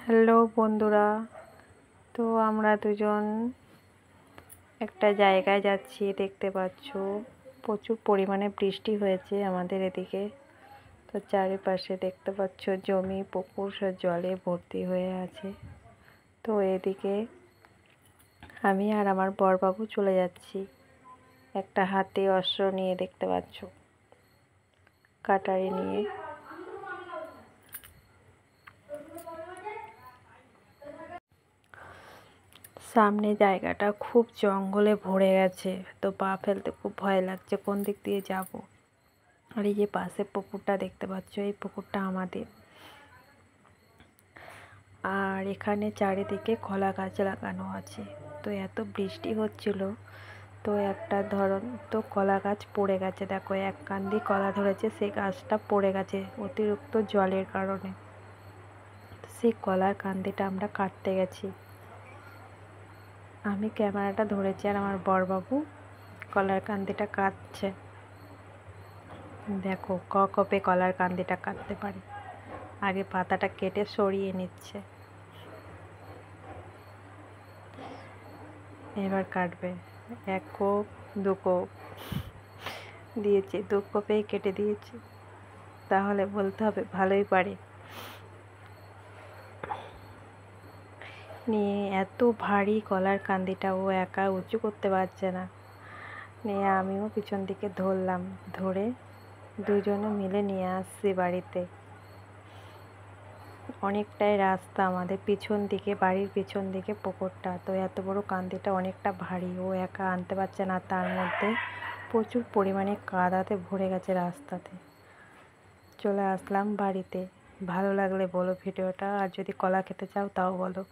Hello বন্ধুরা, তো আমরা দুজন একটা জায়গায় যাচ্ছি। দেখতে পাচ্ছ প্রচুর পরিমাণে বৃষ্টি হয়েছে আমাদের এদিকে। তো চারিপাশে দেখতে পাচ্ছ জমি পুকুর সব জলে ভর্তি হয়ে আছে। তো এদিকে আমি আর আমার বরবাবু চলে যাচ্ছি একটা হাতে অস্ত্র নিয়ে, দেখতে পাচ্ছ কাটারি নিয়ে। সামনে জায়গাটা খুব জঙ্গলে ভরে গেছে, তো পা ফেলতে খুব ভয় লাগছে কোন দিক দিয়ে যাব। আর এই যে পাশে পুকুরটা দেখতে পাচ্ছ, এই পুকুরটা আমাদের। আর এখানে চারিদিকে কলা গাছ লাগানো আছে। তো এত বৃষ্টি হচ্ছিল, তো একটা তো কলা গাছ পড়ে গেছে। দেখো, এক কান্দি কলা ধরেছে, সেই গাছটা পড়ে গেছে অতিরিক্ত জলের কারণে। সেই কলার কান্দিটা আমরা কাটতে গেছি। আমি ক্যামেরাটা ধরেছি আর আমার বরবাবু কলার কান্দিটা কাটছে। দেখো কপে কলার কান্দিটা কাটতে পারে। আগে পাতাটা কেটে সরিয়ে নিচ্ছে, এবার কাটবে। এক কোপ দু কোপ দিয়েছে, দু কোপেই কেটে দিয়েছে, তাহলে বলতে হবে ভালোই পারে। নিয়ে এত ভারী কলার কান্দিটা ও একা উঁচু করতে পারছে না। নিয়ে আমিও পিছন দিকে ধরলাম, ধরে দুজনে মিলে নিয়ে আসছি বাড়িতে। অনেকটাই রাস্তা আমাদের পিছন দিকে, বাড়ির পিছন দিকে পুকুরটা। তো এত বড় কান্দিটা অনেকটা ভারী, ও একা আনতে পারছে না। তার মধ্যে প্রচুর পরিমাণে কাদাতে ভরে গেছে রাস্তাতে। চলে আসলাম বাড়িতে। ভালো লাগলে বলো ভিডিওটা, আর যদি কলা খেতে চাও তাও বলো।